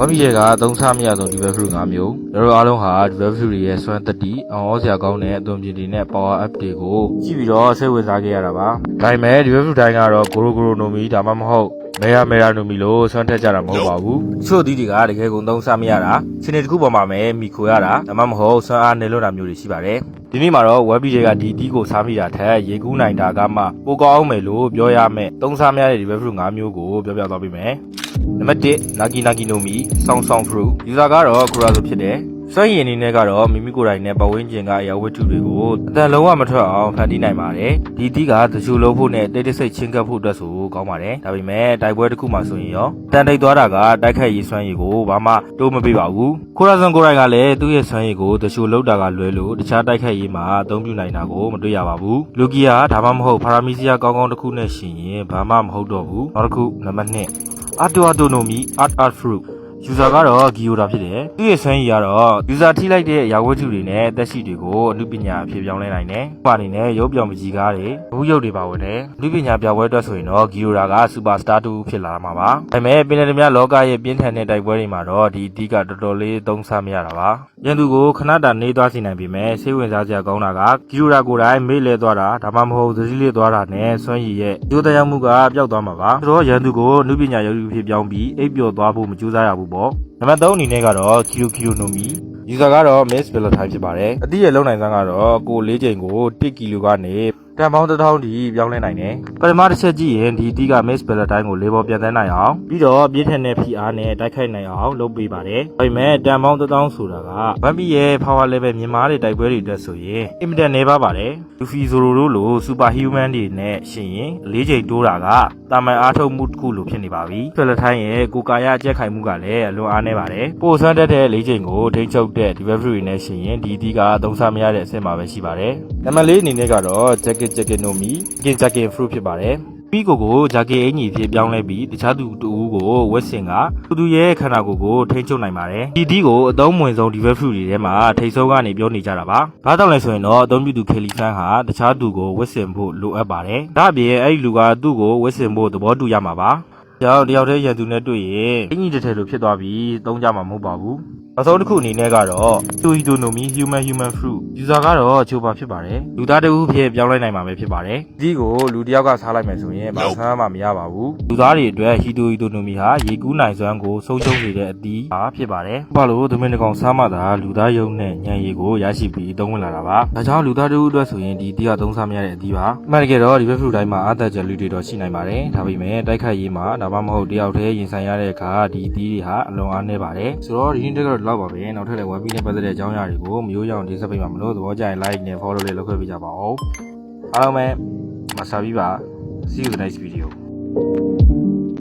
ဝမ်မီရဲ့ကသုံးစားမရဆုံးဒီဘက်ဖရူ5မျိုးကျွန်တော်အားလုံးဟာဒီဘက်ဖရူတွေရဲ့စွမ်းသက်တည်အောင်ဩစရာကောင်းတဲ့အသွင်ပြင်တွေနဲ့ power up တွေကိုကြည့်ပြီးတော့စိတ်ဝင်စားခဲ့ရတာပါဒါပေမဲ့ဒီဘက်ဖရူတိုင်းကတော့ဂိုရိုနိုမီဒါမှမဟုတ်မေရာနိုမီလို့စွမ်းထက်ကြတာမဟုတ်ပါဘူးတချို့သီးတွေကတကယ်ကုန်သုံးစားမရတာစနေတစ်ခုပေါ်မှာပဲမိခိုရတာဒါမှမဟုတ်စွမ်းအားနေလို့တာမျိုးတွေရှိပါတယ်ဒီနေ့မှာတော့ဝက်ဘီတွေကဒီတီးကိုစားမိတာထက်ရေကူးနိုင်တာကမှပိုကောင်းအောင်မယ်လို့ပြောရမယ်သုံးစားမရတဲ့ဒီဘက်ဖရူ5မျိုးကိုပြောပြသွားပေးမယ်နံပါတ်1နာဂီနိုမီဆောင်းဖရူယူဇာကတော့ခူရာဆိုဖြစ်တယ်စွမ်းရည်အနေနဲ့ကတော့မိမိကိုယ်တိုင်နဲ့ပတ်ဝန်းကျင်ကအရာဝတ္ထုတွေကိုအတန်လုံးဝမထွက်အောင်ဖန်တီးနိုင်ပါတယ်ဒီတီးကတချို့လုံးဖို့နဲ့တိတ်တိတ်ဆိတ်ချင်းကပ်ဖို့အတွက်ဆိုကောင်းပါတယ်ဒါပေမဲ့တိုက်ပွဲတစ်ခုမှဆိုရင်ရောတန်တိတ်သွားတာကတိုက်ခိုက်ရေးစွမ်းရည်ကိုဘာမှတိုးမပေးပါဘူးခိုရာဇွန်ကိုယ်တိုင်ကလည်းသူ့ရဲ့စွမ်းရည်ကိုတချို့လောက်တာကလွဲလို့တခြားတိုက်ခိုက်ရေးမှာအသုံးပြုနိုင်တာကိုမတွေ့ရပါဘူးလူကီယာဒါမှမဟုတ်ဖာရာမီစီယာကောင်းတစ်ခုနဲ့ရှင်ရင်ဘာမှမဟုတ်တော့ဘူးနောက်တစ်ခုနံပါတ်2အာတိုနိုမီဖရူယူဇာကတော့ဂီယိုတာဖြစ်တယ်သူ့ရဲ့စွမ်းရည်ကတော့ယူဇာထိလိုက်တဲ့ရာဝတ္ထုတွေနဲ့သက်ရှိတွေကိုအနုပညာအဖြစ်ပြောင်းလဲနိုင်တယ်။ဘာအနေနဲ့ရုပ်ပြောင်ပကြီးကားတွေဘူးရုပ်တွေပါဝင်တယ်။အနုပညာပြပွဲအတွက်ဆိုရင်တော့ဂီယိုတာကစူပါစတာတူဖြစ်လာမှာပါ။ဒါပေမဲ့ပင်လယ်ဓမြလောကရဲ့ပြင်းထန်တဲ့တိုက်ပွဲတွေမှာတော့ဒီအဓိကတော်တော်လေးသုံးစားမရတာပါ။ရန်သူကိုခဏတာနေသွားစီနိုင်ပေမဲ့စိတ်ဝင်စားစရာကောင်းတာကဂီယိုတာကိုယ်တိုင်မေ့လဲသွားတာဒါမှမဟုတ်သတိလေးသွားတာနဲ့စွမ်းရည်ရဲ့ဒီလိုတရားမှုကပျောက်သွားမှာပါ။ဆိုတော့ရန်သူကိုအနုပညာရုပ်ထုဖြစ်ပြောင်းပြီးအိပ်ပျော်သွားဖို့မကြိုးစားရဘူးပေါ့။နံပါတ်3အနေနဲ့ကတော့ကီလိုနိုမီယူဇာကတော့ Miss Valentine ဖြစ်ပါတယ်အတိရဲ့လုံနိုင်စမ်းကတော့ကို4ချိန်ကို1ကီလိုကနေတန်ပေါင်း1000ထိပြောင်းလဲနိုင်တယ်ပထမတစ်ချက်ကြည့်ရင်ဒီအတိက Miss Valentine ကိုလေးပေါ်ပြန်သန်းနိုင်အောင်ပြီးတော့ပြင်းထန်တဲ့ဖိအားနဲ့တိုက်ခိုက်နိုင်အောင်လုပ်ပေးပါတယ်ဒါပေမဲ့တန်ပေါင်း1000ဆိုတာကဝမ်ပီရဲ့ power level မြင့်မားတဲ့တိုက်ပွဲတွေအတွက်ဆိုရင်အင်မတန်နေပါပါတယ်လူဖီဇိုရိုတို့လို super human တွေနဲ့ရှင်ရင်4ချိန်တိုးတာကတာမန်အားထုတ်မှုတစ်ခုလိုဖြစ်နေပါပြီ Valentine ရဲ့ကိုကာယအကျက်ခိုင်မှုကလည်းအလွန်အားနေပါတယ်ပိုဆန်းတက်တဲ့4ချိန်ကိုထိချုပ်တဲ့ delivery နဲ့ရှင်ရင်ဒီအတိကသုံးစားမရတဲ့အဆင့်မှာပဲရှိပါတယ်နံပါတ်4အနေနဲ့ကတော့ jacketနိုမီjacket fruit ဖြစ်ပါတယ်ပြီးကိုဂျာကေအင်ကြီးဖြစ်ပြောင်းလဲပြီးတခြားသူတူဦးကိုဝက်စင်ကသူရဲ့ခန္ဓာကိုယ်ကိုထိန်းချုပ်နိုင်ပါတယ်ဒီကိုအသုံးဝင်ဆုံး develop fruit တွေထဲမှာထိတ်ဆုံးကနေပြောနေကြတာပါဘာကြောင့်လဲဆိုရင်တော့အသုံးပြုသူခေလီဖန်ဟာတခြားသူကိုဝက်စင်ဖို့လိုအပ်ပါတယ်ဒါအပြင်အဲ့ဒီလူကသူ့ကိုဝက်စင်ဖို့သဘောတူရမှာပါကြောင့်တယောက်တည်းရန်သူနဲ့တွေ့ရင်အင်ကြီးတစ်ထည်လိုဖြစ်သွားပြီးသုံးကြမှာမဟုတ်ပါဘူးနောက်ဆုံးတစ်ခုအနေနဲ့ကတော့တိုနိုမီ human fruit ယူဇာကတော့ချိုပါဖြစ်ပါတယ်လူသားတဦးဖြစ်ပြောင်းလဲနိုင်မှာပဲဖြစ်ပါတယ်ဒီကိုလူတယောက်ကစားလိုက်မယ်ဆိုရင်ဘာဆန်းမှမရပါဘူးလူသားတွေအတွက်ဟီတိုနိုမီဟာရေကူးနိုင်စွမ်းကိုဆုံးရှုံးစေတဲ့အသီးဟာဖြစ်ပါတယ်ဘာလို့သမင်းတကောင်စားမှသာလူသားရုံနဲ့ညံရည်ကိုရရှိပြီးသုံးဝင်လာတာပါဒါကြောင့်လူသားတဦးအတွက်ဆိုရင်ဒီအသီးကသုံးစားမရတဲ့အသီးပါအမှန်တကယ်တော့ဒီဘက်ဖရူတိုင်းမှာအသက်ကျလူတွေတော့ရှိနိုင်ပါတယ်ဒါပေမဲ့တိုက်ခိုက်ရေးမှာဒါမှမဟုတ်တယောက်တည်းရင်ဆိုင်ရတဲ့အခါဒီအသီးတွေဟာအလွန်အားနည်းပါတယ်ဆိုတော့ဒီနေ့တက်ကတော့ဒီလောက်ပါပဲနောက်ထပ်လည်းဝမ်ပီနဲ့ပတ်သက်တဲ့အကြောင်းအရာတွေကိုမရိုးရအောင်တင်ဆက်ပေးမှာမလို့သဘောကျရင် like နဲ့ follow လေးလုပ်ခဲ့ပေးကြပါဦးအားလုံးပဲမဆာပြီးပါ see you in the next video